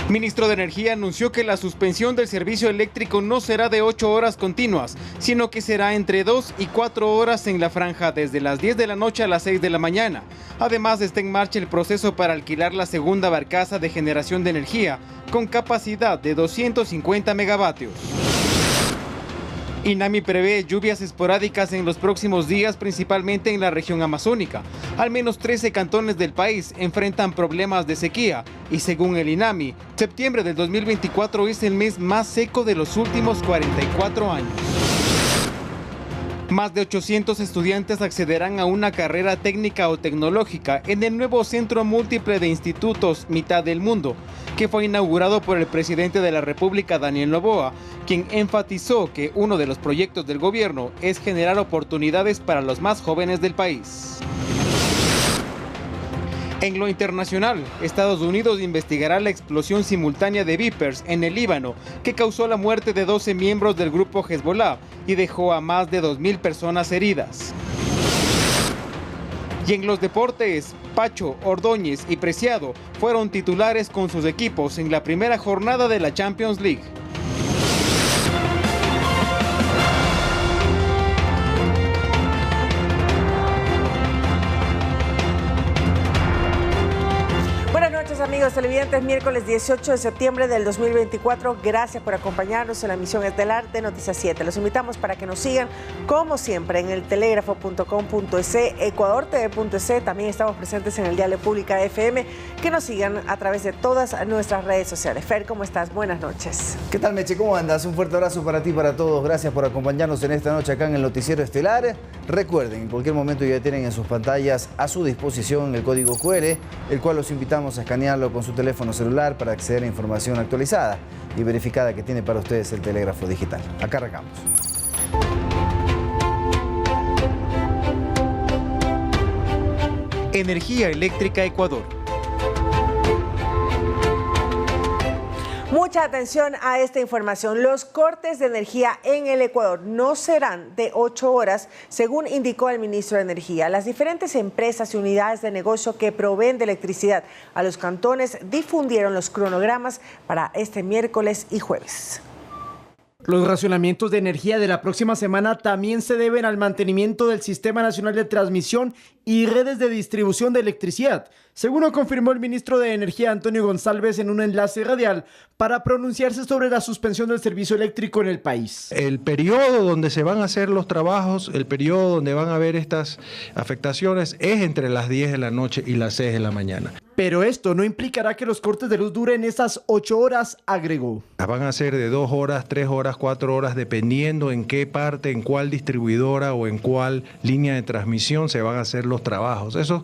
Ministro de Energía anunció que la suspensión del servicio eléctrico no será de 8 horas continuas, sino que será entre 2 y 4 horas en la franja desde las 10 de la noche a las 6 de la mañana. Además, está en marcha el proceso para alquilar la segunda barcaza de generación de energía con capacidad de 250 megavatios. INAMI prevé lluvias esporádicas en los próximos días, principalmente en la región amazónica. Al menos 13 cantones del país enfrentan problemas de sequía y según el INAMI, septiembre del 2024 es el mes más seco de los últimos 44 años. Más de 800 estudiantes accederán a una carrera técnica o tecnológica en el nuevo Centro Múltiple de Institutos Mitad del Mundo, que fue inaugurado por el presidente de la República, Daniel Noboa, quien enfatizó que uno de los proyectos del gobierno es generar oportunidades para los más jóvenes del país. En lo internacional, Estados Unidos investigará la explosión simultánea de Vipers en el Líbano, que causó la muerte de 12 miembros del grupo Hezbollah y dejó a más de 2.000 personas heridas. Y en los deportes, Pacho, Ordóñez y Preciado fueron titulares con sus equipos en la primera jornada de la Champions League. Amigos televidentes, miércoles 18 de septiembre del 2024, gracias por acompañarnos en la emisión estelar de Noticias 7. Los invitamos para que nos sigan, como siempre, en el telégrafo.com.es, ecuadortv.es, también estamos presentes en el Diario Pública FM, que nos sigan a través de todas nuestras redes sociales. Fer, ¿cómo estás? Buenas noches. ¿Qué tal, Meche? ¿Cómo andas? Un fuerte abrazo para ti y para todos. Gracias por acompañarnos en esta noche acá en el Noticiero Estelar. Recuerden, en cualquier momento ya tienen en sus pantallas a su disposición el código QR, el cual los invitamos a escanearlo con su teléfono celular para acceder a información actualizada y verificada que tiene para ustedes el telégrafo digital. Acá arrancamos. Energía Eléctrica Ecuador. Mucha atención a esta información. Los cortes de energía en el Ecuador no serán de 8 horas, según indicó el ministro de Energía. Las diferentes empresas y unidades de negocio que proveen de electricidad a los cantones difundieron los cronogramas para este miércoles y jueves. Los racionamientos de energía de la próxima semana también se deben al mantenimiento del Sistema Nacional de Transmisión y redes de distribución de electricidad, según lo confirmó el ministro de Energía Antonio González en un enlace radial para pronunciarse sobre la suspensión del servicio eléctrico en el país. El periodo donde se van a hacer los trabajos, el periodo donde van a haber estas afectaciones es entre las 10 de la noche y las 6 de la mañana. Pero esto no implicará que los cortes de luz duren esas 8 horas, agregó. Van a ser de 2 horas, 3 horas, 4 horas, dependiendo en qué parte, en cuál distribuidora o en cuál línea de transmisión se van a hacer los trabajos. Eso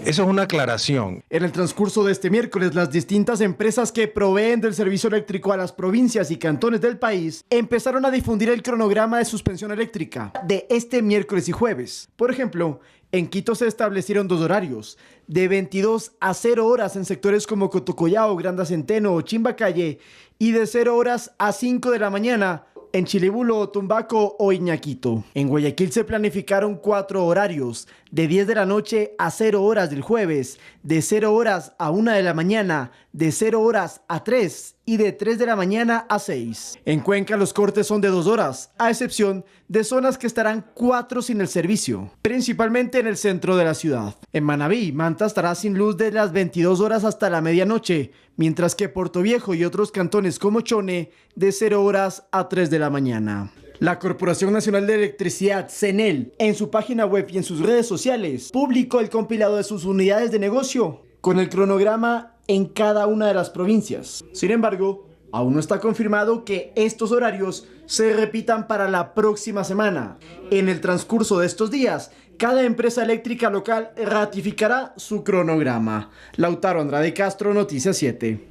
es una aclaración. En el transcurso de este miércoles, las distintas empresas que proveen del servicio eléctrico a las provincias y cantones del país empezaron a difundir el cronograma de suspensión eléctrica de este miércoles y jueves. Por ejemplo, en Quito se establecieron 2 horarios, de 22 a 0 horas en sectores como Cotocollao, Granda Centeno o Chimbacalle, y de 0 horas a 5 de la mañana en Chilibulo, Tumbaco o Iñaquito. En Guayaquil se planificaron 4 horarios, de 10 de la noche a 0 horas del jueves, de 0 horas a 1 de la mañana, de 0 horas a 3 y de 3 de la mañana a 6. En Cuenca los cortes son de 2 horas, a excepción de zonas que estarán 4 sin el servicio, principalmente en el centro de la ciudad. En Manabí, Manta estará sin luz de las 22 horas hasta la medianoche, mientras que Portoviejo y otros cantones como Chone de 0 horas a 3 de la mañana. La Corporación Nacional de Electricidad, CENEL, en su página web y en sus redes sociales, publicó el compilado de sus unidades de negocio con el cronograma en cada una de las provincias. Sin embargo, aún no está confirmado que estos horarios se repitan para la próxima semana. En el transcurso de estos días, cada empresa eléctrica local ratificará su cronograma. Lautaro Andrade Castro, Noticias 7.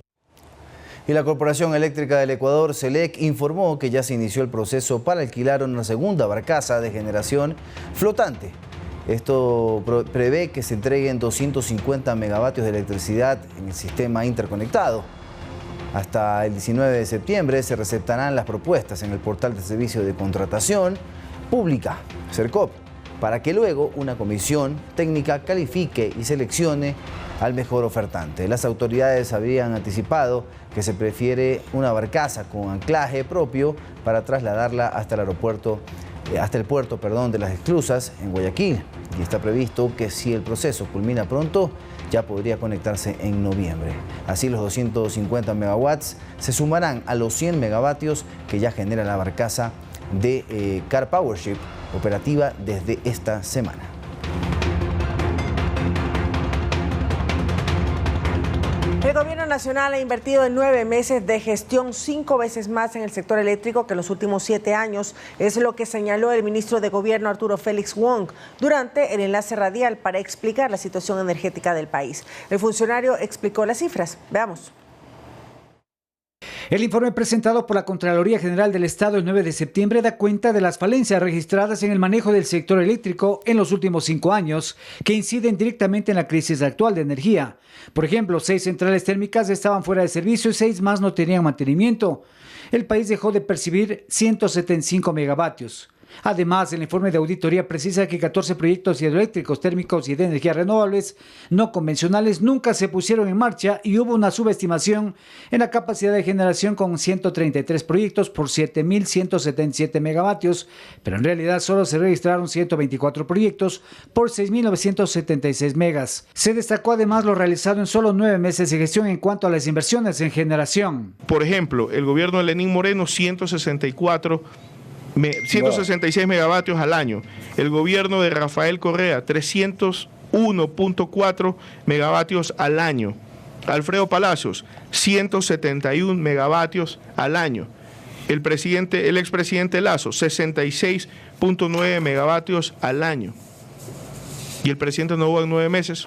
Y la Corporación Eléctrica del Ecuador, CELEC, informó que ya se inició el proceso para alquilar una segunda barcaza de generación flotante. Esto prevé que se entreguen 250 megavatios de electricidad en el sistema interconectado. Hasta el 19 de septiembre se receptarán las propuestas en el portal de servicio de contratación pública, CERCOP. para que luego una comisión técnica califique y seleccione al mejor ofertante. Las autoridades habían anticipado que se prefiere una barcaza con anclaje propio para trasladarla hasta el puerto de Las Esclusas en Guayaquil. Y está previsto que si el proceso culmina pronto, ya podría conectarse en noviembre. Así los 250 megawatts se sumarán a los 100 megavatios que ya genera la barcaza de Car Powership, operativa desde esta semana. El gobierno nacional ha invertido en 9 meses de gestión 5 veces más en el sector eléctrico que en los últimos 7 años. Es lo que señaló el ministro de Gobierno Arturo Félix Wong durante el enlace radial para explicar la situación energética del país. El funcionario explicó las cifras. Veamos. El informe presentado por la Contraloría General del Estado el 9 de septiembre da cuenta de las falencias registradas en el manejo del sector eléctrico en los últimos 5 años, que inciden directamente en la crisis actual de energía. Por ejemplo, 6 centrales térmicas estaban fuera de servicio y 6 más no tenían mantenimiento. El país dejó de percibir 175 megavatios. Además, el informe de auditoría precisa que 14 proyectos hidroeléctricos, térmicos y de energías renovables no convencionales nunca se pusieron en marcha y hubo una subestimación en la capacidad de generación con 133 proyectos por 7.177 megavatios, pero en realidad solo se registraron 124 proyectos por 6.976 megas. Se destacó además lo realizado en solo 9 meses de gestión en cuanto a las inversiones en generación. Por ejemplo, el gobierno de Lenín Moreno, 166 megavatios al año. El gobierno de Rafael Correa, 301.4 megavatios al año. Alfredo Palacios, 171 megavatios al año. El expresidente Lasso, 66.9 megavatios al año. Y el presidente Noboa en 9 meses,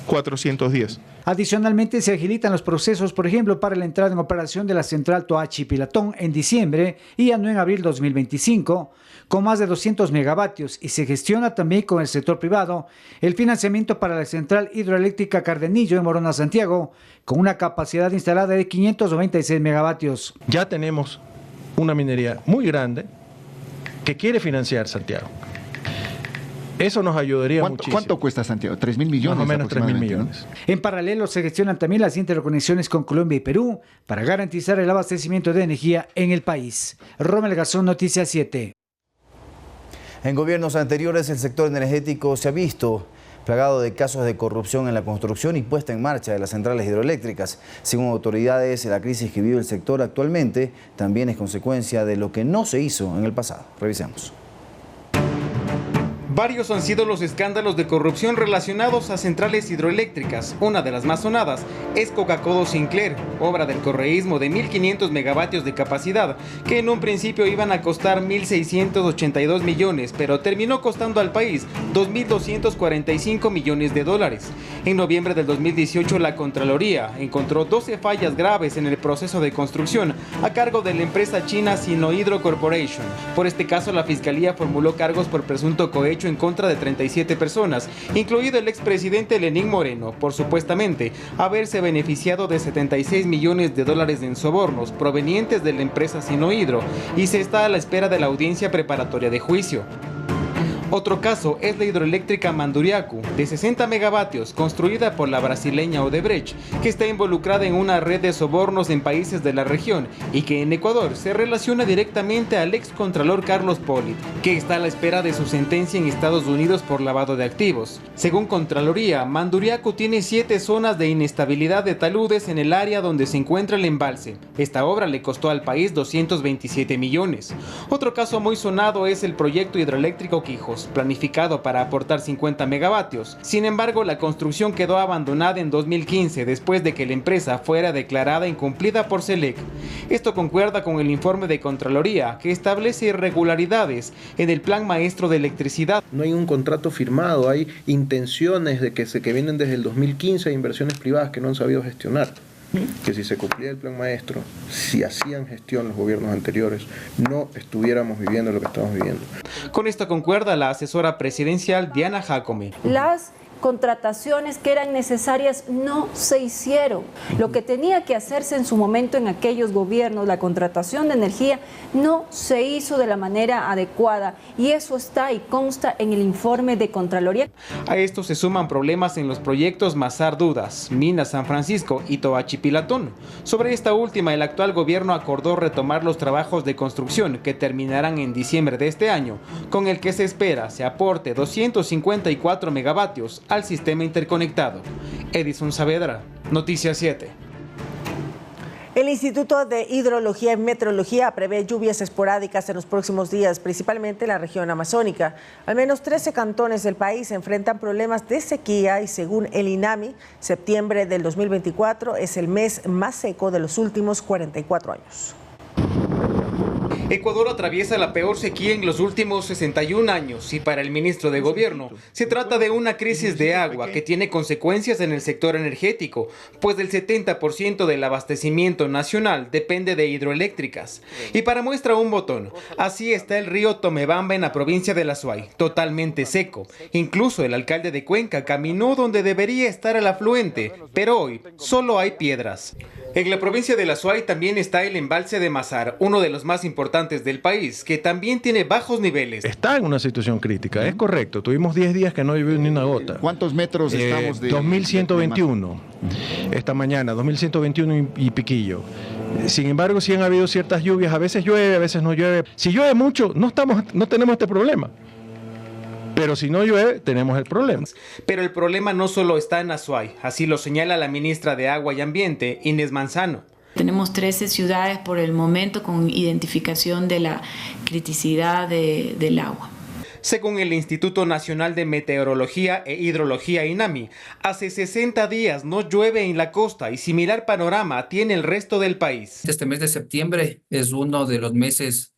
410. Adicionalmente, se agilitan los procesos, por ejemplo, para la entrada en operación de la central Toachi-Pilatón en diciembre y ya no en abril 2025, con más de 200 megavatios, y se gestiona también con el sector privado el financiamiento para la central hidroeléctrica Cardenillo en Morona, Santiago, con una capacidad instalada de 596 megavatios. Ya tenemos una minería muy grande que quiere financiar Santiago. Eso nos ayudaría muchísimo. ¿Cuánto cuesta Santiago? ¿3.000 millones? Más o menos 3.000 millones. En paralelo, se gestionan también las interconexiones con Colombia y Perú para garantizar el abastecimiento de energía en el país. Rommel Gazón, Noticias 7. En gobiernos anteriores, el sector energético se ha visto plagado de casos de corrupción en la construcción y puesta en marcha de las centrales hidroeléctricas. Según autoridades, la crisis que vive el sector actualmente también es consecuencia de lo que no se hizo en el pasado. Revisemos. Varios han sido los escándalos de corrupción relacionados a centrales hidroeléctricas. Una de las más sonadas es Coca-Cola Sinclair, obra del correísmo de 1.500 megavatios de capacidad, que en un principio iban a costar 1.682 millones, pero terminó costando al país 2.245 millones de dólares. En noviembre del 2018, la Contraloría encontró 12 fallas graves en el proceso de construcción a cargo de la empresa china Sinohydro Corporation. Por este caso, la Fiscalía formuló cargos por presunto cohecho en contra de 37 personas, incluido el expresidente Lenín Moreno, por supuestamente haberse beneficiado de 76 millones de dólares en sobornos provenientes de la empresa Sinohydro, y se está a la espera de la audiencia preparatoria de juicio. Otro caso es la hidroeléctrica Manduriacu, de 60 megavatios, construida por la brasileña Odebrecht, que está involucrada en una red de sobornos en países de la región y que en Ecuador se relaciona directamente al excontralor Carlos Polit, que está a la espera de su sentencia en Estados Unidos por lavado de activos. Según Contraloría, Manduriacu tiene 7 zonas de inestabilidad de taludes en el área donde se encuentra el embalse. Esta obra le costó al país 227 millones. Otro caso muy sonado es el proyecto hidroeléctrico Quijos, planificado para aportar 50 megavatios. Sin embargo, la construcción quedó abandonada en 2015 después de que la empresa fuera declarada incumplida por SELEC. Esto concuerda con el informe de Contraloría, que establece irregularidades en el Plan Maestro de Electricidad. No hay un contrato firmado, hay intenciones de que vienen desde el 2015 de inversiones privadas que no han sabido gestionar. Que si se cumplía el plan maestro, si hacían gestión los gobiernos anteriores, no estuviéramos viviendo lo que estamos viviendo. Con esto concuerda la asesora presidencial Diana Jacome. Las contrataciones que eran necesarias no se hicieron. Lo que tenía que hacerse en su momento en aquellos gobiernos, la contratación de energía, no se hizo de la manera adecuada y eso está y consta en el informe de Contraloría. A esto se suman problemas en los proyectos Mazar Dudas, Mina San Francisco y Toachi Pilatón. Sobre esta última, el actual gobierno acordó retomar los trabajos de construcción que terminarán en diciembre de este año, con el que se espera se aporte 254 megavatios al sistema interconectado. Edison Saavedra, Noticias 7. El Instituto de Hidrología y Meteorología prevé lluvias esporádicas en los próximos días, principalmente en la región amazónica. Al menos 13 cantones del país enfrentan problemas de sequía y según el INAMI, septiembre del 2024 es el mes más seco de los últimos 44 años. Ecuador atraviesa la peor sequía en los últimos 61 años y para el ministro de Gobierno se trata de una crisis de agua que tiene consecuencias en el sector energético, pues el 70% del abastecimiento nacional depende de hidroeléctricas. Y para muestra un botón, así está el río Tomebamba en la provincia de La Suay, totalmente seco. Incluso el alcalde de Cuenca caminó donde debería estar el afluente, pero hoy solo hay piedras. En la provincia de La Suay también está el embalse de Mazar, uno de los más importantes del país, que también tiene bajos niveles. Está en una situación crítica, es correcto. Tuvimos 10 días que no llovió ni una gota. ¿Cuántos metros estamos de...? 2121. Esta mañana, 2121 y piquillo. Sin embargo, sí han habido ciertas lluvias. A veces llueve, a veces no llueve. Si llueve mucho, no tenemos este problema. Pero si no llueve, tenemos el problema. Pero el problema no solo está en Azuay, así lo señala la ministra de Agua y Ambiente, Inés Manzano. Tenemos 13 ciudades por el momento con identificación de la criticidad del agua. Según el Instituto Nacional de Meteorología e Hidrología INAMI, hace 60 días no llueve en la costa y similar panorama tiene el resto del país. Este mes de septiembre es uno de los meses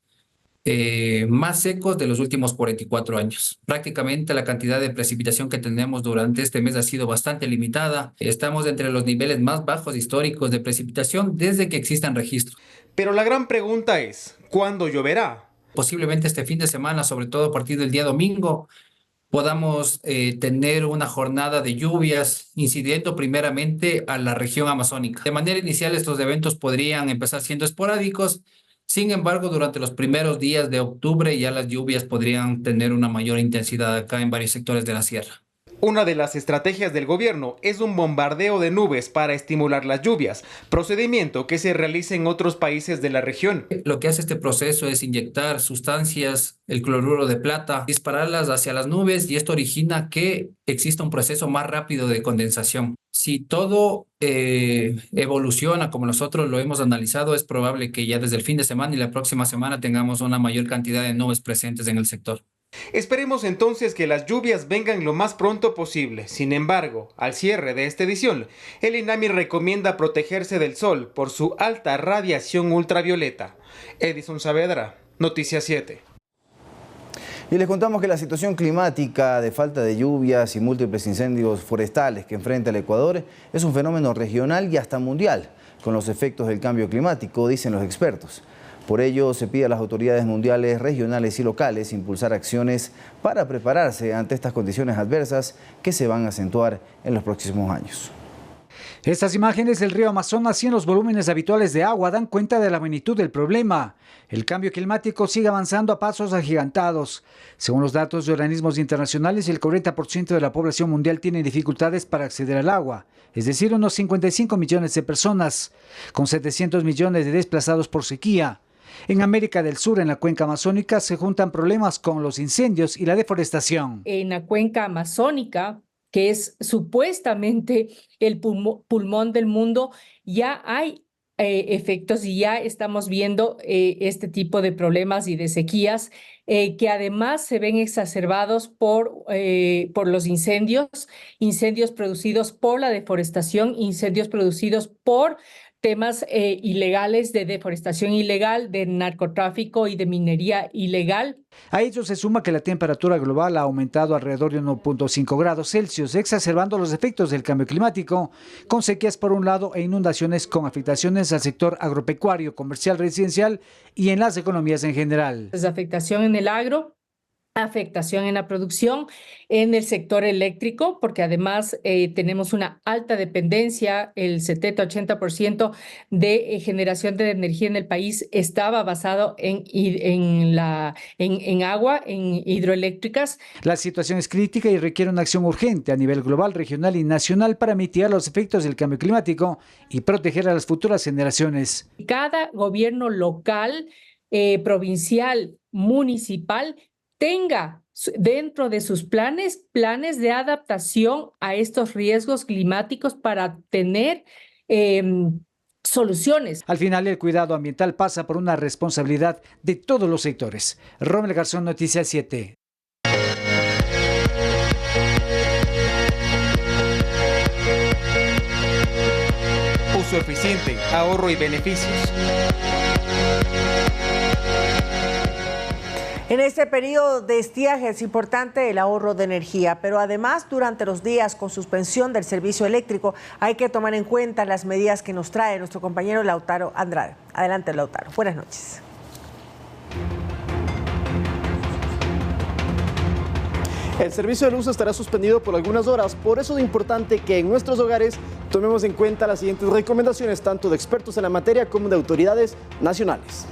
más secos de los últimos 44 años. Prácticamente la cantidad de precipitación que tenemos durante este mes ha sido bastante limitada. Estamos entre los niveles más bajos históricos de precipitación desde que existan registros. Pero la gran pregunta es, ¿cuándo lloverá? Posiblemente este fin de semana, sobre todo a partir del día domingo, podamos tener una jornada de lluvias incidiendo primeramente a la región amazónica. De manera inicial, estos eventos podrían empezar siendo esporádicos. Sin embargo, durante los primeros días de octubre ya las lluvias podrían tener una mayor intensidad acá en varios sectores de la sierra. Una de las estrategias del gobierno es un bombardeo de nubes para estimular las lluvias, procedimiento que se realiza en otros países de la región. Lo que hace este proceso es inyectar sustancias, el cloruro de plata, dispararlas hacia las nubes y esto origina que exista un proceso más rápido de condensación. Si todo evoluciona como nosotros lo hemos analizado, es probable que ya desde el fin de semana y la próxima semana tengamos una mayor cantidad de nubes presentes en el sector. Esperemos entonces que las lluvias vengan lo más pronto posible. Sin embargo, al cierre de esta edición, el INAMI recomienda protegerse del sol por su alta radiación ultravioleta. Edison Saavedra, Noticias 7. Y les contamos que la situación climática de falta de lluvias y múltiples incendios forestales que enfrenta el Ecuador es un fenómeno regional y hasta mundial, con los efectos del cambio climático, dicen los expertos. Por ello, se pide a las autoridades mundiales, regionales y locales impulsar acciones para prepararse ante estas condiciones adversas que se van a acentuar en los próximos años. Estas imágenes del río Amazonas y en los volúmenes habituales de agua dan cuenta de la magnitud del problema. El cambio climático sigue avanzando a pasos agigantados. Según los datos de organismos internacionales, el 40% de la población mundial tiene dificultades para acceder al agua, es decir, unos 55 millones de personas, con 700 millones de desplazados por sequía. En América del Sur, en la cuenca amazónica, se juntan problemas con los incendios y la deforestación. En la cuenca amazónica, que es supuestamente el pulmón del mundo, ya hay efectos y ya estamos viendo este tipo de problemas y de sequías que además se ven exacerbados por los incendios producidos por la deforestación, incendios producidos por temas ilegales de deforestación ilegal, de narcotráfico y de minería ilegal. A ello se suma que la temperatura global ha aumentado alrededor de 1.5 grados Celsius, exacerbando los efectos del cambio climático, con sequías por un lado e inundaciones con afectaciones al sector agropecuario, comercial, residencial y en las economías en general. La afectación en el agro afectación en la producción, en el sector eléctrico, porque además tenemos una alta dependencia, el 70-80% de generación de energía en el país estaba basado en agua, en hidroeléctricas. La situación es crítica y requiere una acción urgente a nivel global, regional y nacional para mitigar los efectos del cambio climático y proteger a las futuras generaciones. Cada gobierno local, provincial, municipal, tenga dentro de sus planes de adaptación a estos riesgos climáticos para tener soluciones. Al final, el cuidado ambiental pasa por una responsabilidad de todos los sectores. Rommel Garzón, Noticias 7. Uso eficiente, ahorro y beneficios. En este periodo de estiaje es importante el ahorro de energía, pero además durante los días con suspensión del servicio eléctrico hay que tomar en cuenta las medidas que nos trae nuestro compañero Lautaro Andrade. Adelante, Lautaro. Buenas noches. El servicio de luz estará suspendido por algunas horas, por eso es importante que en nuestros hogares tomemos en cuenta las siguientes recomendaciones, tanto de expertos en la materia como de autoridades nacionales.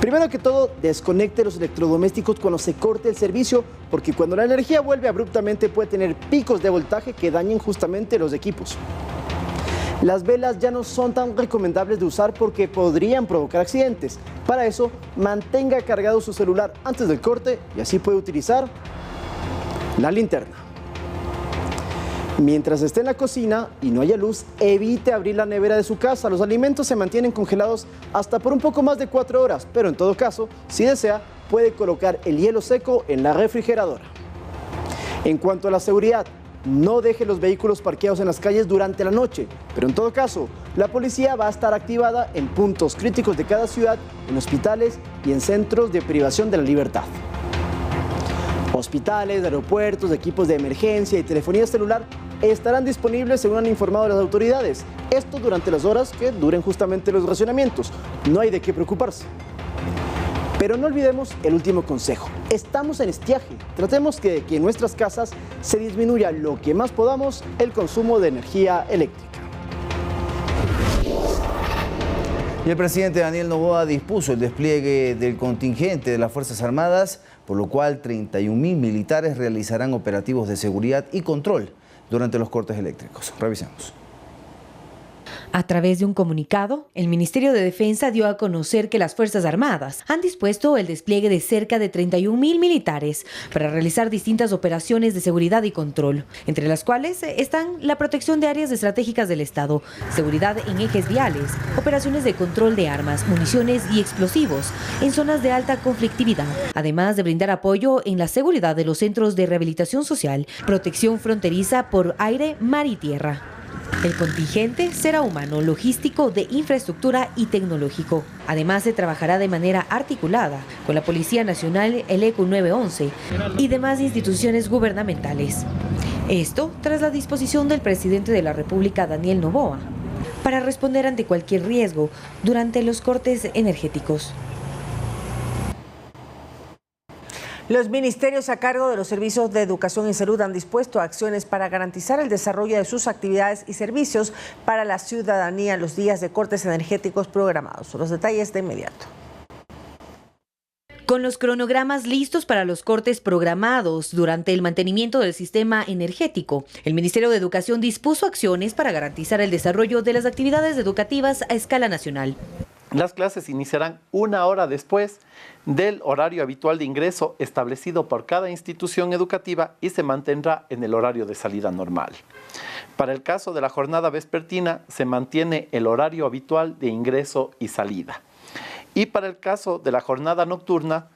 Primero que todo, desconecte los electrodomésticos cuando se corte el servicio, porque cuando la energía vuelve abruptamente puede tener picos de voltaje que dañen justamente los equipos. Las velas ya no son tan recomendables de usar porque podrían provocar accidentes. Para eso, mantenga cargado su celular antes del corte y así puede utilizar la linterna. Mientras esté en la cocina y no haya luz, evite abrir la nevera de su casa. Los alimentos se mantienen congelados hasta por un poco más de 4 horas, pero en todo caso, si desea, puede colocar el hielo seco en la refrigeradora. En cuanto a la seguridad, no deje los vehículos parqueados en las calles durante la noche, pero en todo caso, la policía va a estar activada en puntos críticos de cada ciudad, en hospitales y en centros de privación de la libertad. Hospitales, aeropuertos, equipos de emergencia y telefonía celular estarán disponibles según han informado las autoridades. Esto durante las horas que duren justamente los racionamientos. No hay de qué preocuparse. Pero no olvidemos el último consejo. Estamos en estiaje. Tratemos que en nuestras casas se disminuya lo que más podamos el consumo de energía eléctrica. Y el presidente Daniel Noboa dispuso el despliegue del contingente de las Fuerzas Armadas, por lo cual 31.000 militares realizarán operativos de seguridad y control durante los cortes eléctricos. Revisemos. A través de un comunicado, el Ministerio de Defensa dio a conocer que las Fuerzas Armadas han dispuesto el despliegue de cerca de 31.000 militares para realizar distintas operaciones de seguridad y control, entre las cuales están la protección de áreas estratégicas del Estado, seguridad en ejes viales, operaciones de control de armas, municiones y explosivos en zonas de alta conflictividad, además de brindar apoyo en la seguridad de los centros de rehabilitación social, protección fronteriza por aire, mar y tierra. El contingente será humano, logístico, de infraestructura y tecnológico. Además, se trabajará de manera articulada con la Policía Nacional, el ECU 911 y demás instituciones gubernamentales. Esto tras la disposición del presidente de la República, Daniel Noboa, para responder ante cualquier riesgo durante los cortes energéticos. Los ministerios a cargo de los servicios de educación y salud han dispuesto acciones para garantizar el desarrollo de sus actividades y servicios para la ciudadanía en los días de cortes energéticos programados. Los detalles de inmediato. Con los cronogramas listos para los cortes programados durante el mantenimiento del sistema energético, el Ministerio de Educación dispuso acciones para garantizar el desarrollo de las actividades educativas a escala nacional. Las clases iniciarán 1 hora después del horario habitual de ingreso establecido por cada institución educativa y se mantendrá en el horario de salida normal. Para el caso de la jornada vespertina, se mantiene el horario habitual de ingreso y salida. Y para el caso de la jornada nocturna,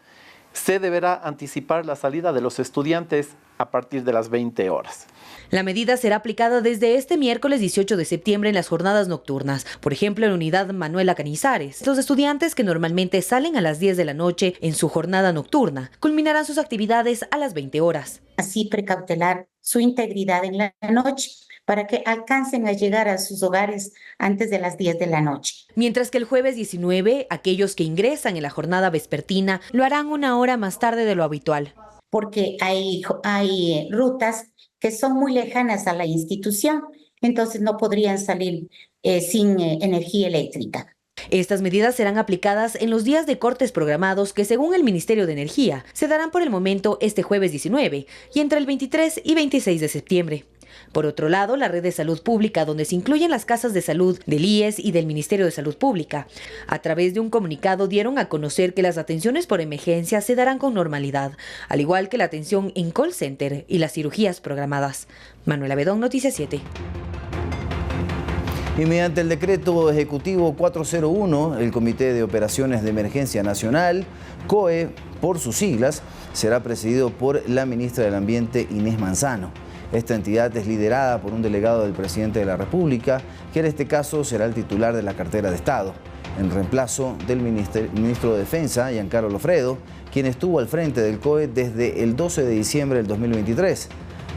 se deberá anticipar la salida de los estudiantes a partir de las 20 horas. La medida será aplicada desde este miércoles 18 de septiembre en las jornadas nocturnas. Por ejemplo, en la unidad Manuela Canizares, los estudiantes que normalmente salen a las 10 de la noche en su jornada nocturna culminarán sus actividades a las 20 horas. Así precautelar su integridad en la noche para que alcancen a llegar a sus hogares antes de las 10 de la noche. Mientras que el jueves 19, aquellos que ingresan en la jornada vespertina lo harán una hora más tarde de lo habitual. Porque hay rutas que son muy lejanas a la institución, entonces no podrían salir sin energía eléctrica. Estas medidas serán aplicadas en los días de cortes programados que, según el Ministerio de Energía, se darán por el momento este jueves 19 y entre el 23 y 26 de septiembre. Por otro lado, la red de salud pública, donde se incluyen las casas de salud del IES y del Ministerio de Salud Pública, a través de un comunicado dieron a conocer que las atenciones por emergencia se darán con normalidad, al igual que la atención en call center y las cirugías programadas. Manuela Bedón, Noticias 7. Y mediante el decreto ejecutivo 401, el Comité de Operaciones de Emergencia Nacional, COE por sus siglas, será presidido por la ministra del Ambiente, Inés Manzano. Esta entidad es liderada por un delegado del presidente de la República, que en este caso será el titular de la cartera de Estado, en reemplazo del ministro de Defensa, Giancarlo Lofredo, quien estuvo al frente del COE desde el 12 de diciembre del 2023.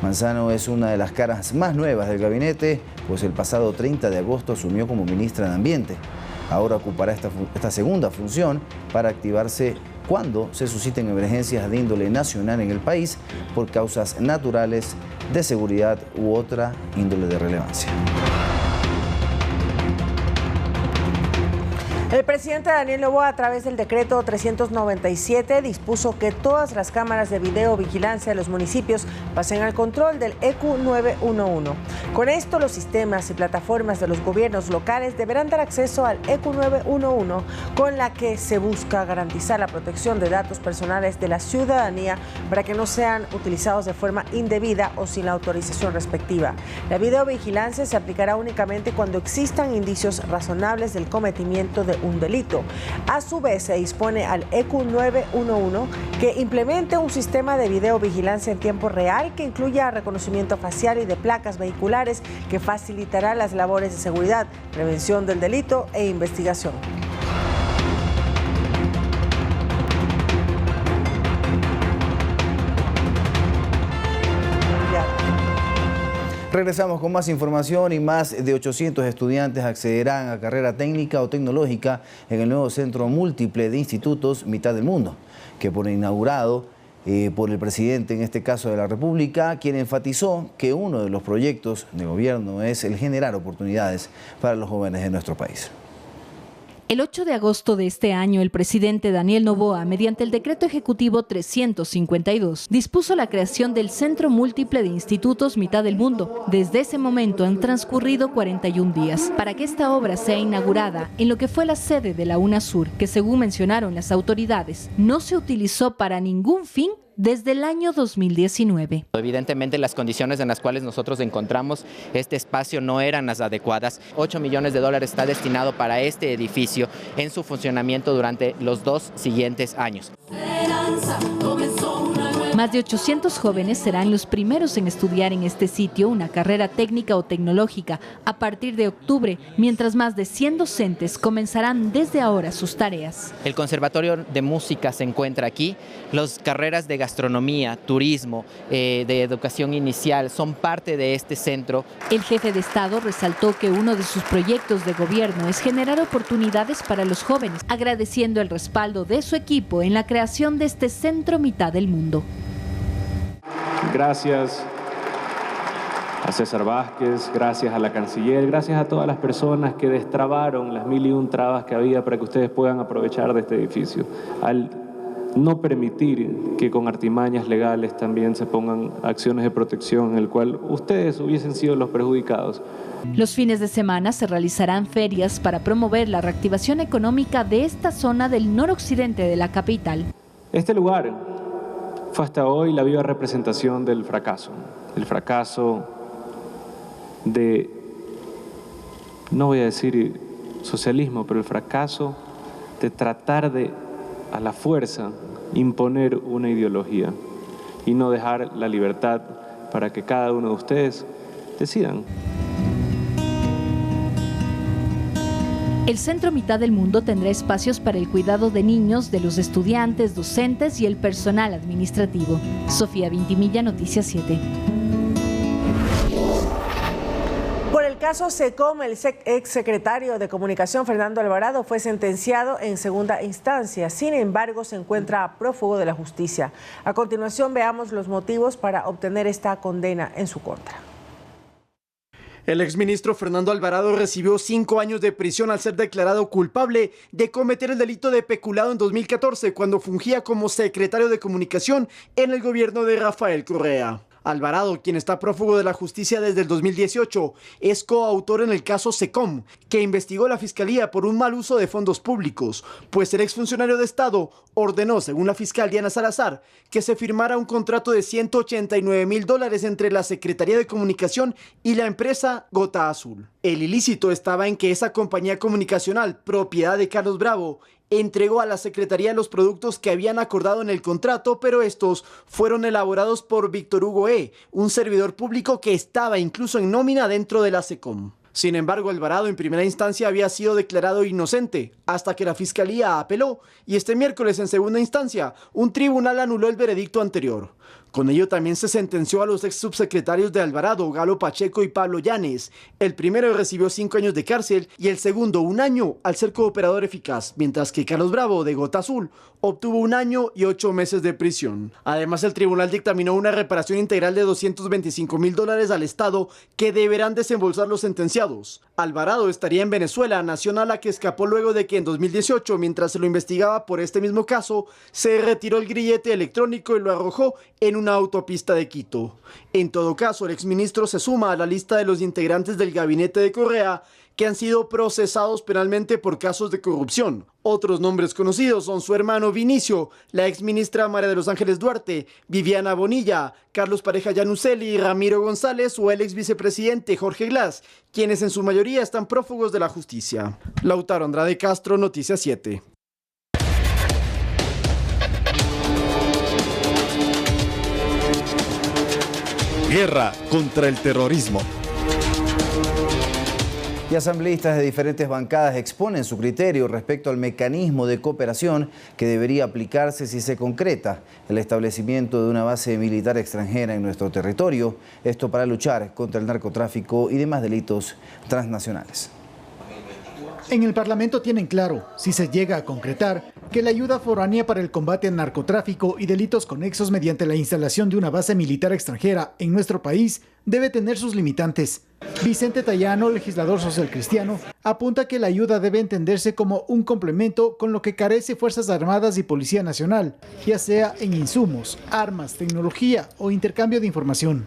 Manzano es una de las caras más nuevas del gabinete, pues el pasado 30 de agosto asumió como ministra de Ambiente. Ahora ocupará esta segunda función para activarse cuando se susciten emergencias de índole nacional en el país por causas naturales, de seguridad u otra índole de relevancia. El presidente Daniel Noboa, a través del decreto 397, dispuso que todas las cámaras de videovigilancia de los municipios pasen al control del ECU 911. Con esto, los sistemas y plataformas de los gobiernos locales deberán dar acceso al ECU 911, con la que se busca garantizar la protección de datos personales de la ciudadanía para que no sean utilizados de forma indebida o sin la autorización respectiva. La videovigilancia se aplicará únicamente cuando existan indicios razonables del cometimiento de un delito. A su vez, se dispone al ECU 911 que implemente un sistema de videovigilancia en tiempo real que incluya reconocimiento facial y de placas vehiculares que facilitará las labores de seguridad, prevención del delito e investigación. Regresamos con más información y más de 800 estudiantes accederán a carrera técnica o tecnológica en el nuevo Centro Múltiple de Institutos Mitad del Mundo, que fue inaugurado por el presidente, en este caso de la República, quien enfatizó que uno de los proyectos de gobierno es el generar oportunidades para los jóvenes de nuestro país. El 8 de agosto de este año, el presidente Daniel Noboa, mediante el decreto ejecutivo 352, dispuso la creación del Centro Múltiple de Institutos Mitad del Mundo. Desde ese momento han transcurrido 41 días para que esta obra sea inaugurada en lo que fue la sede de la UNASUR, que según mencionaron las autoridades, no se utilizó para ningún fin desde el año 2019. Evidentemente las condiciones en las cuales nosotros encontramos este espacio no eran las adecuadas. $8 millones está destinado para este edificio en su funcionamiento durante los 2 siguientes años. Más de 800 jóvenes serán los primeros en estudiar en este sitio una carrera técnica o tecnológica a partir de octubre, mientras más de 100 docentes comenzarán desde ahora sus tareas. El Conservatorio de Música se encuentra aquí, las carreras de gastronomía, turismo, de educación inicial son parte de este centro. El jefe de Estado resaltó que uno de sus proyectos de gobierno es generar oportunidades para los jóvenes, agradeciendo el respaldo de su equipo en la creación de este Centro Mitad del Mundo. Gracias a César Vázquez, gracias a la canciller, gracias a todas las personas que destrabaron las 1001 trabas que había para que ustedes puedan aprovechar de este edificio. Al no permitir que con artimañas legales también se pongan acciones de protección en el cual ustedes hubiesen sido los perjudicados. Los fines de semana se realizarán ferias para promover la reactivación económica de esta zona del noroccidente de la capital. Este lugar fue hasta hoy la viva representación del fracaso. El fracaso de, no voy a decir socialismo, pero el fracaso de tratar de, a la fuerza, imponer una ideología. y no dejar la libertad para que cada uno de ustedes decidan. El Centro Mitad del Mundo tendrá espacios para el cuidado de niños, de los estudiantes, docentes y el personal administrativo. Sofía Vintimilla, Noticias 7. Por el caso SECOM, el exsecretario de Comunicación, Fernando Alvarado, fue sentenciado en segunda instancia. Sin embargo, se encuentra prófugo de la justicia. A continuación, veamos los motivos para obtener esta condena en su contra. El exministro Fernando Alvarado recibió 5 años de prisión al ser declarado culpable de cometer el delito de peculado en 2014, cuando fungía como secretario de Comunicación en el gobierno de Rafael Correa. Alvarado, quien está prófugo de la justicia desde el 2018, es coautor en el caso SECOM, que investigó la Fiscalía por un mal uso de fondos públicos, pues el exfuncionario de Estado ordenó, según la fiscal Diana Salazar, que se firmara un contrato de $189,000 entre la Secretaría de Comunicación y la empresa Gota Azul. El ilícito estaba en que esa compañía comunicacional, propiedad de Carlos Bravo, entregó a la Secretaría los productos que habían acordado en el contrato, pero estos fueron elaborados por Víctor Hugo E., un servidor público que estaba incluso en nómina dentro de la SECOM. Sin embargo, Alvarado en primera instancia había sido declarado inocente, hasta que la Fiscalía apeló y este miércoles en segunda instancia un tribunal anuló el veredicto anterior. Con ello también se sentenció a los ex subsecretarios de Alvarado, Galo Pacheco y Pablo Llanes. El primero recibió 5 años de cárcel y el segundo 1 año al ser cooperador eficaz, mientras que Carlos Bravo, de Gota Azul, obtuvo 1 año y 8 meses de prisión. Además, el tribunal dictaminó una reparación integral de $225,000 al Estado que deberán desembolsar los sentenciados. Alvarado estaría en Venezuela, nación a la que escapó luego de que en 2018, mientras se lo investigaba por este mismo caso, se retiró el grillete electrónico y lo arrojó en una autopista de Quito. En todo caso, el exministro se suma a la lista de los integrantes del gabinete de Correa que han sido procesados penalmente por casos de corrupción. Otros nombres conocidos son su hermano Vinicio, la exministra María de los Ángeles Duarte, Viviana Bonilla, Carlos Pareja Yanuseli, Ramiro González o el ex vicepresidente Jorge Glass, quienes en su mayoría están prófugos de la justicia. Lautaro Andrade Castro, Noticias 7. Guerra contra el terrorismo. Y asambleístas de diferentes bancadas exponen su criterio respecto al mecanismo de cooperación que debería aplicarse si se concreta el establecimiento de una base militar extranjera en nuestro territorio, esto para luchar contra el narcotráfico y demás delitos transnacionales. En el Parlamento tienen claro, si se llega a concretar, que la ayuda foránea para el combate al narcotráfico y delitos conexos mediante la instalación de una base militar extranjera en nuestro país debe tener sus limitantes. Vicente Tayano, legislador socialcristiano, apunta que la ayuda debe entenderse como un complemento con lo que carece Fuerzas Armadas y Policía Nacional, ya sea en insumos, armas, tecnología o intercambio de información.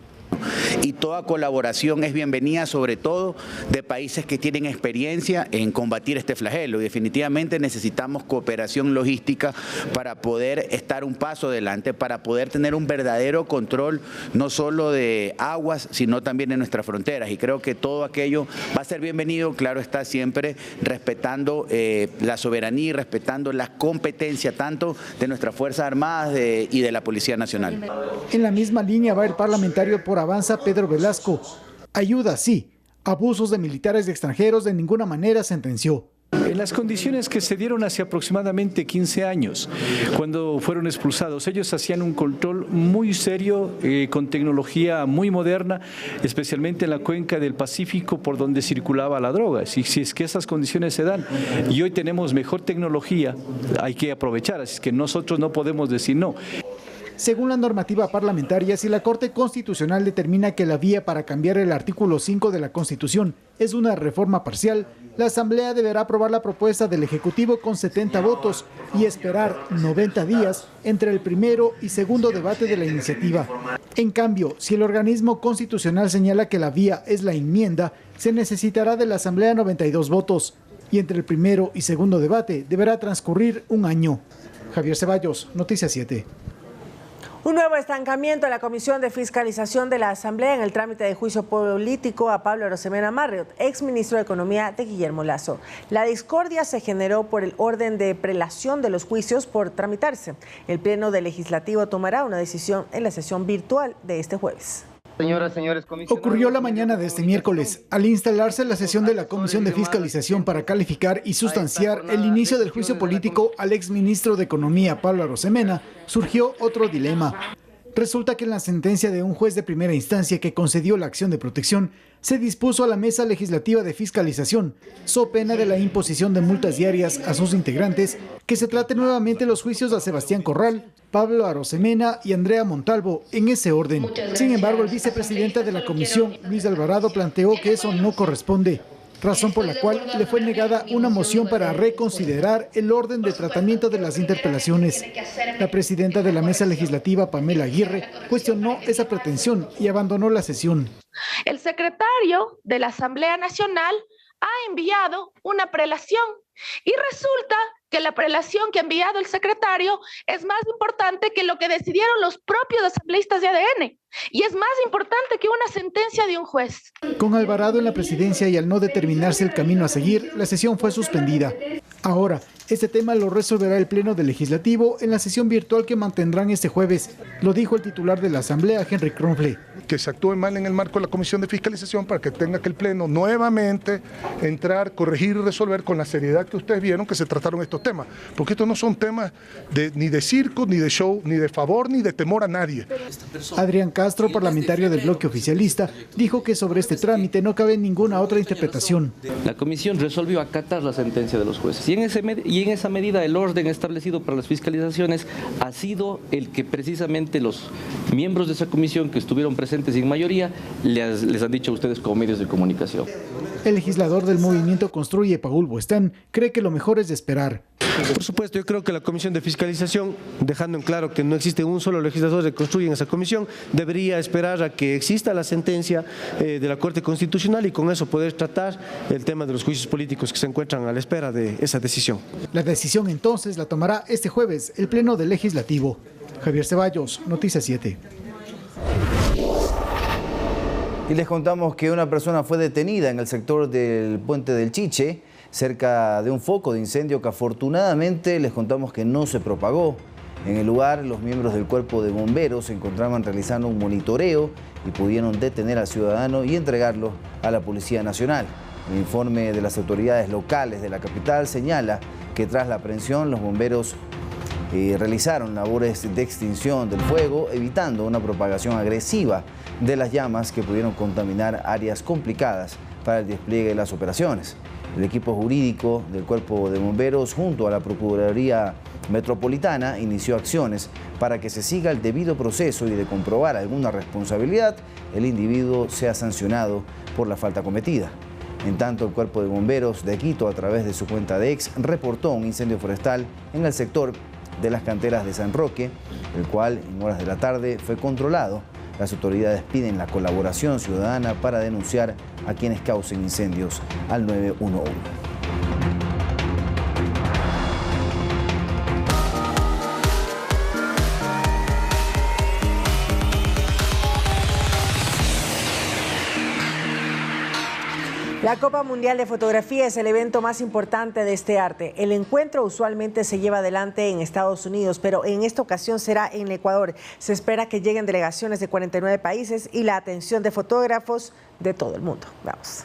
Y toda colaboración es bienvenida, sobre todo de países que tienen experiencia en combatir este flagelo. Y definitivamente necesitamos cooperación logística para poder estar un paso adelante, para poder tener un verdadero control no solo de aguas, sino también de nuestras fronteras. Y creo que todo aquello va a ser bienvenido, claro está, siempre respetando la soberanía y respetando la competencia tanto de nuestras Fuerzas Armadas y de la Policía Nacional. En la misma línea va el parlamentario por Avanza, Pedro Velasco. Ayuda, sí. Abusos de militares extranjeros de ninguna manera, sentenció. En las condiciones que se dieron hace aproximadamente 15 años, cuando fueron expulsados, ellos hacían un control muy serio, con tecnología muy moderna, especialmente en la cuenca del Pacífico por donde circulaba la droga. Si es que esas condiciones se dan y hoy tenemos mejor tecnología, hay que aprovechar, así es que nosotros no podemos decir no. Según la normativa parlamentaria, si la Corte Constitucional determina que la vía para cambiar el artículo 5 de la Constitución es una reforma parcial, la Asamblea deberá aprobar la propuesta del Ejecutivo con 70 votos y esperar 90 días entre el primero y segundo debate de la iniciativa. En cambio, si el organismo constitucional señala que la vía es la enmienda, se necesitará de la Asamblea 92 votos y entre el primero y segundo debate deberá transcurrir un año. Javier Ceballos, Noticias 7. Un nuevo estancamiento en la Comisión de Fiscalización de la Asamblea en el trámite de juicio político a Pablo Arosemena Marriott, exministro de Economía de Guillermo Lasso. La discordia se generó por el orden de prelación de los juicios por tramitarse. El Pleno del Legislativo tomará una decisión en la sesión virtual de este jueves. Señoras, señores comisionados. Ocurrió la mañana de este miércoles, al instalarse la sesión de la Comisión de Fiscalización para calificar y sustanciar el inicio del juicio político al exministro de Economía, Pablo Arosemena, surgió otro dilema. Resulta que en la sentencia de un juez de primera instancia que concedió la acción de protección, se dispuso a la Mesa Legislativa de Fiscalización, so pena de la imposición de multas diarias a sus integrantes, que se traten nuevamente los juicios a Sebastián Corral, Pablo Arosemena y Andrea Montalvo, en ese orden. Sin embargo, el vicepresidente de la comisión, Luis Alvarado, planteó que eso no corresponde, razón por la cual le fue negada una moción para reconsiderar el orden de tratamiento de las interpelaciones. La presidenta de la Mesa Legislativa, Pamela Aguirre, cuestionó esa pretensión y abandonó la sesión. El secretario de la Asamblea Nacional ha enviado una prelación y resulta que la prelación que ha enviado el secretario es más importante que lo que decidieron los propios asambleístas de ADN y es más importante que una sentencia de un juez. Con Alvarado en la presidencia y al no determinarse el camino a seguir, la sesión fue suspendida. Ahora, este tema lo resolverá el Pleno del Legislativo en la sesión virtual que mantendrán este jueves, lo dijo el titular de la Asamblea, Henry Kronfle. Que se actúe mal en el marco de la Comisión de Fiscalización para que tenga que el Pleno nuevamente entrar, corregir y resolver con la seriedad que ustedes vieron que se trataron estos temas, porque estos no son temas ni de circo, ni de show, ni de favor, ni de temor a nadie. Adrián Castro, parlamentario del bloque oficialista, dijo que sobre este trámite no cabe ninguna otra interpretación. La comisión resolvió acatar la sentencia de los jueces y en esa medida el orden establecido para las fiscalizaciones ha sido el que precisamente los miembros de esa comisión que estuvieron presentes en mayoría les han dicho a ustedes como medios de comunicación. El legislador del movimiento Construye, Paul Buestán, cree que lo mejor es esperar. Por supuesto, yo creo que la Comisión de Fiscalización, dejando en claro que no existe un solo legislador que construye en esa comisión, debería esperar a que exista la sentencia de la Corte Constitucional y con eso poder tratar el tema de los juicios políticos que se encuentran a la espera de esa decisión. La decisión entonces la tomará este jueves el Pleno del Legislativo. Javier Ceballos, Noticias 7. Y les contamos que una persona fue detenida en el sector del Puente del Chiche, cerca de un foco de incendio que afortunadamente les contamos que no se propagó. En el lugar, los miembros del cuerpo de bomberos se encontraban realizando un monitoreo y pudieron detener al ciudadano y entregarlo a la Policía Nacional. El informe de las autoridades locales de la capital señala que tras la aprehensión los bomberos realizaron labores de extinción del fuego, evitando una propagación agresiva de las llamas que pudieron contaminar áreas complicadas para el despliegue de las operaciones. El equipo jurídico del Cuerpo de Bomberos junto a la Procuraduría Metropolitana inició acciones para que se siga el debido proceso y de comprobar alguna responsabilidad, el individuo sea sancionado por la falta cometida. En tanto, el Cuerpo de Bomberos de Quito, a través de su cuenta de X, reportó un incendio forestal en el sector de las canteras de San Roque, el cual en horas de la tarde fue controlado. Las autoridades piden la colaboración ciudadana para denunciar a quienes causen incendios al 911. La Copa Mundial de Fotografía es el evento más importante de este arte. El encuentro usualmente se lleva adelante en Estados Unidos, pero en esta ocasión será en Ecuador. Se espera que lleguen delegaciones de 49 países y la atención de fotógrafos de todo el mundo. Vamos.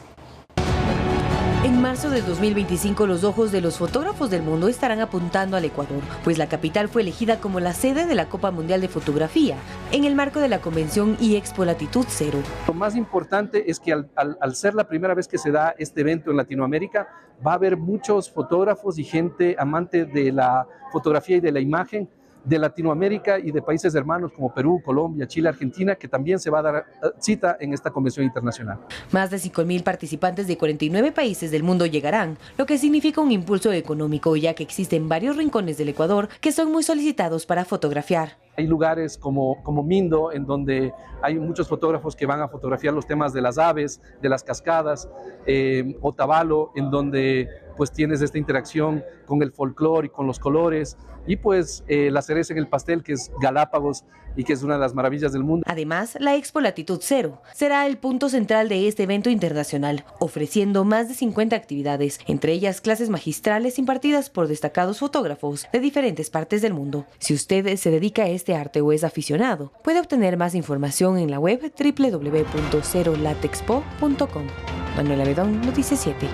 En marzo de 2025, los ojos de los fotógrafos del mundo estarán apuntando al Ecuador, pues la capital fue elegida como la sede de la Copa Mundial de Fotografía, en el marco de la convención y Expo Latitud Cero. Lo más importante es que al ser la primera vez que se da este evento en Latinoamérica, va a haber muchos fotógrafos y gente amante de la fotografía y de la imagen de Latinoamérica y de países hermanos como Perú, Colombia, Chile, Argentina, que también se va a dar cita en esta convención internacional. Más de 5.000 participantes de 49 países del mundo llegarán, lo que significa un impulso económico, ya que existen varios rincones del Ecuador que son muy solicitados para fotografiar. Hay lugares como Mindo, en donde hay muchos fotógrafos que van a fotografiar los temas de las aves, de las cascadas, Otavalo, en donde pues tienes esta interacción con el folclore y con los colores, y pues la cereza en el pastel, que es Galápagos y que es una de las maravillas del mundo. Además, la Expo Latitud Cero será el punto central de este evento internacional, ofreciendo más de 50 actividades, entre ellas clases magistrales impartidas por destacados fotógrafos de diferentes partes del mundo. Si usted se dedica a este arte o es aficionado, puede obtener más información en la web www.cerolatexpo.com. Manuela Bedón, Noticias 7.